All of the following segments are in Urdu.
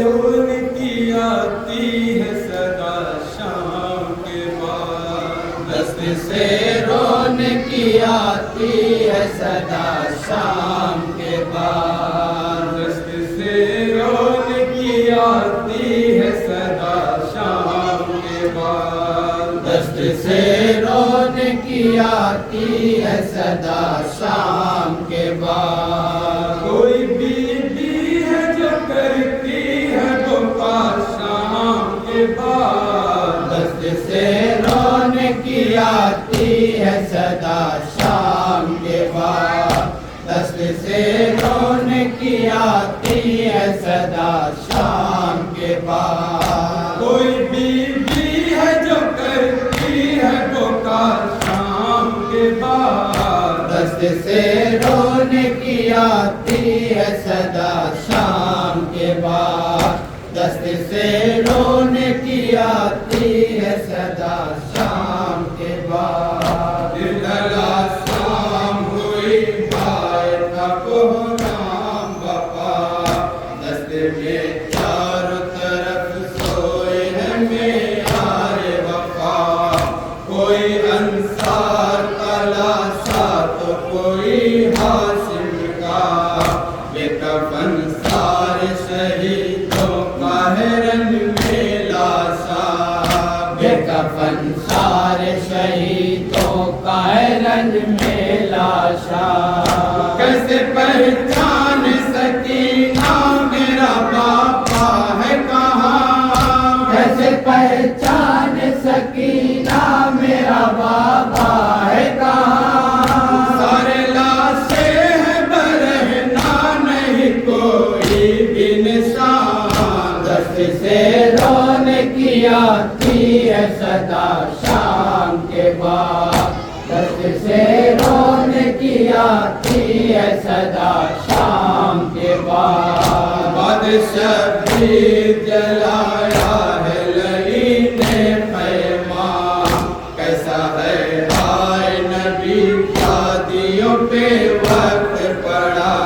ان کی آتی ہے صدا شام کے بعد، دست سے رونقی آتی ہے صدا شام کے بعد، دست سے رونقی آتی ہے صدا شام کے بعد، دست سے رونقی آتی ہے صدا شام کے بعد، کوئی بیوی ہے جو کرتی ہے دعا شام کے بعد، دست سے رونقی آتی ہے صدا شام کے بعد، دست سے رونقی آتی ہے صدا شام کے بعد، کوئی بیوی ہے جو کرتی ہے دعا شام کے بعد، دست سے رونقی آتی ہے صدا شام کے بعد، دست سے رونقی آتی ہے صدا شام کے بعد، دلدلا شام ہوئی بھائی کا کوہرام بپا، دست میں چاروں طرف سوئے ہیں معیار وفا، کوئی انصار کا لاشا تو کوئی ہاشم کا، بے کفن سارے شہیدوں کا ہے رنگ میں لاشا، بے کفن سارے شہیدوں کا ہے رنگ میں لاشا، کیسے پہچان سکینہ میرا باپا ہے کہاں، کیسے پہچان سکینہ میرا بابا ہے کہاں، سارے لاشیں ہیں برہنہ نہیں کوئی بھی نشان، دست سے رونقی آتی ہے صدا شام کے بعد، دست سے رونقی آتی ہے صدا شام کے بعد، بادشاہ بھی جلایا ہے لعین پیمان، کیسا ہے ہائے نبی شادیوں پہ وقت پڑا،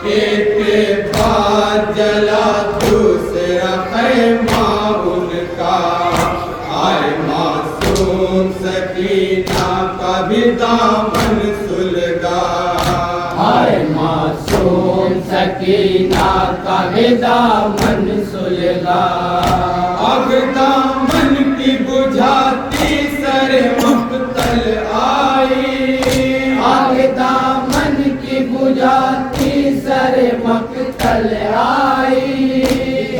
ایک کے بعد جلا دوسرا پیمان ان کا، آئے معصوم سکینہ کا بھی دامن سلگا، ہائے معصوم سکینہ کا بھی دامن سلگا، آگ دامن کی بجھاتی سر مقتل آئی، آگ دامن کی بجھاتی سر مقتل آئی،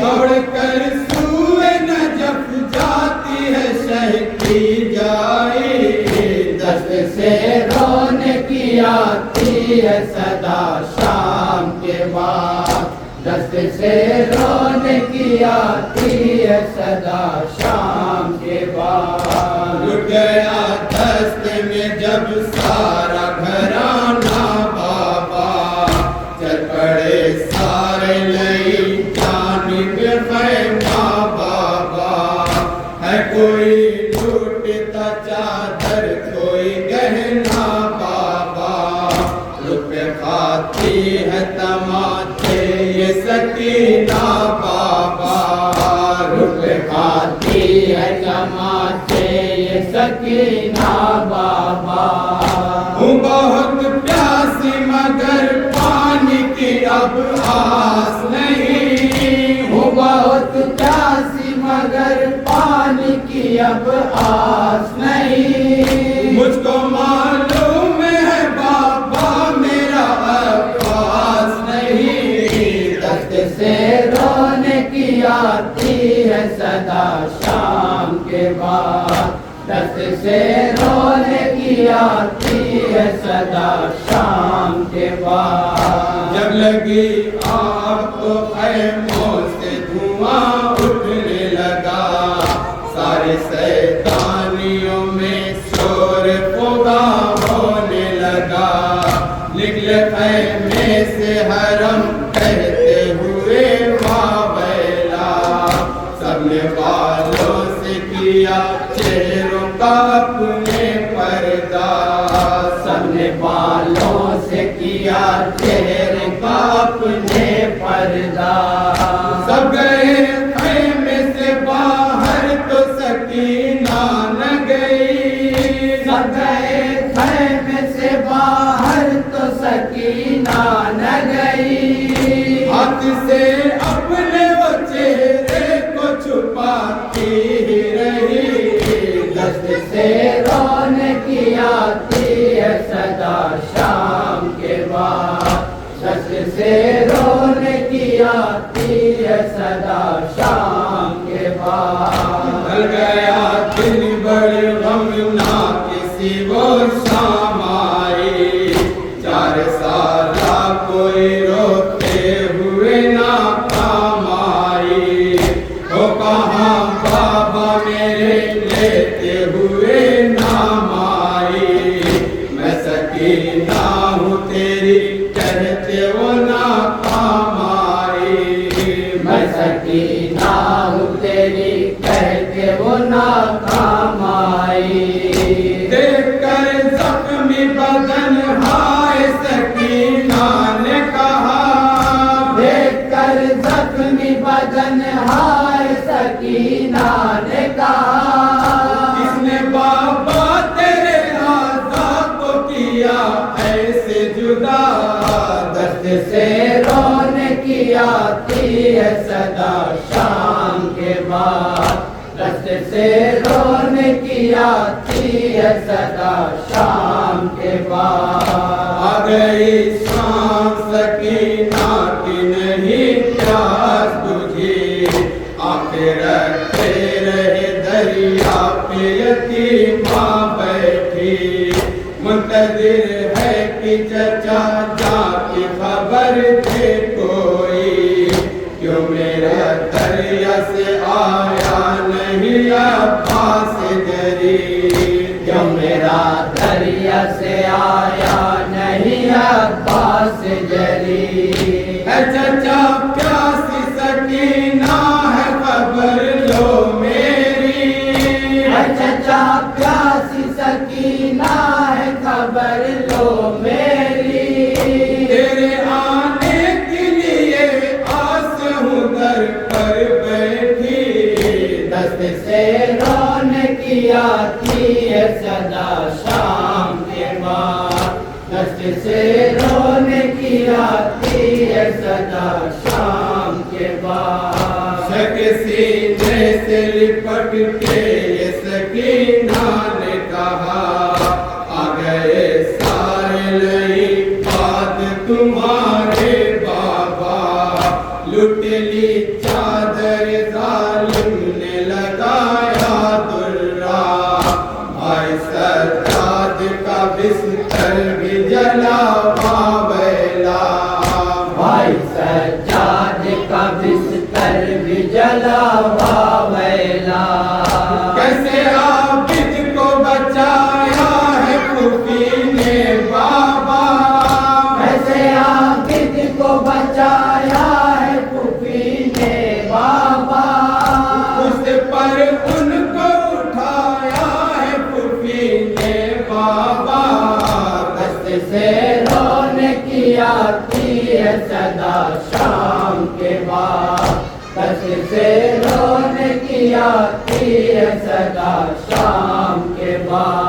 دوڑ کر سوئے نجف جاتی ہے شہ کی جائی، دست سے رونقی آتی ہے صدا شام کے بعد، دست سے رونقی آتی ہے صدا شام کے بعد، لٹ گیا دست میں جب سارا گھرانہ بابا، چل پڑے سارے لئی جانب خیمہ بابا، ہے کوئی لوٹتا چادر کوئی گہنا بابا، روپے کھاتی ہے تماچے یہ سکینہ بابا، روپے کھاتی ہے تماچے یہ سکینہ بابا، ہوں بہت پیاسی مگر پانی کی اب آس نہیں، ہوں بہت پیاسی مگر پانی کی اب آس نہیں، مجھ کو معلوم ہے بابا میرا اب پاس نہیں، دست سے رونقی آتی ہے صدا شام کے بعد، دست سے رونقی آتی ہے صدا شام کے بعد، جب لگی آگ تو خیموں سے دھواں اٹھنے لگا، سارے سیدانیوں میں شور فغا ہونے لگا، نکلے خیمے سے حرم کہتے ہوئے واویلا، سب نے بالوں سے کیا چہروں کا اپنے پردہ، سب نے بالوں سے کیا چہرے کا اپنے پردہ، سب گئے سے رونے کی آتی ہے صدا شام کے بعد ڈل گیا دن بڑے غمناک کسی وہ شام آئی 4 سالہ کوئی روتے ہوئے ناکام آئی ہو کہاں بابا میرے لیتے ہوئے نام آئی میں سکینہ ہوں تیری کہتے وہ ناکام آئی میں سکینہ ہوں تیری کہتے وہ ناکام آئی دیکھ کر زخمی بدن ہائے سکینہ نے کہا دیکھ کر زخمی بدن ہائے سکینہ نے کہا کس نے بابا تیرے راضا کو کیا ایسے جدا دست سے رونے کی آتی ہے صدا شام کے بعد دست سے رونے کی آتی ہے صدا شام کے بعد آ گئی شام سکینہ کی نہیں پیاس تجھے آنکھیں رکھتے رہے دریا پہ یتیمہ بیٹھی منتظر ہے کہ چچا جا کی خبر دے کوئی کیوں میرا دریا سے آیا نہیں عباس جری کیوں میرا دریا سے آیا نہیں عباس جری اے چچا پیاسی سکینہ ہے خبر لو میری اے چچا پیاسی سکینہ ہے خبر لو میری تیرے آنے کے لیے آس ہوں در پر بیٹھی دست سے رونے کی آتی ہے صدا شام کے بعد دست سے رونے کی آتی ہے صدا شام کے بعد شک سینے سے لپٹ کے یہ سکینہ نے کہا آ گئے سارے نئی بات تمہارے بابا لٹ لی چادر ظالم نے لگایا درا بھائی سجاد کا بستر بھی جلا باویلا بھائی سجاد کا بستر بھی جلا باویلا کیسے عابد کو بچایا ہے پھوپھی نے بابا کیسے عابد کو بچایا ہے پھوپھی نے بابا اس پر ان کو اٹھایا ہے پھوپھی نے بابا دست سے رونے کی آتی ہے صدا شام کے بعد دست سے رونے کی آتی ہے صدا شام کے بعد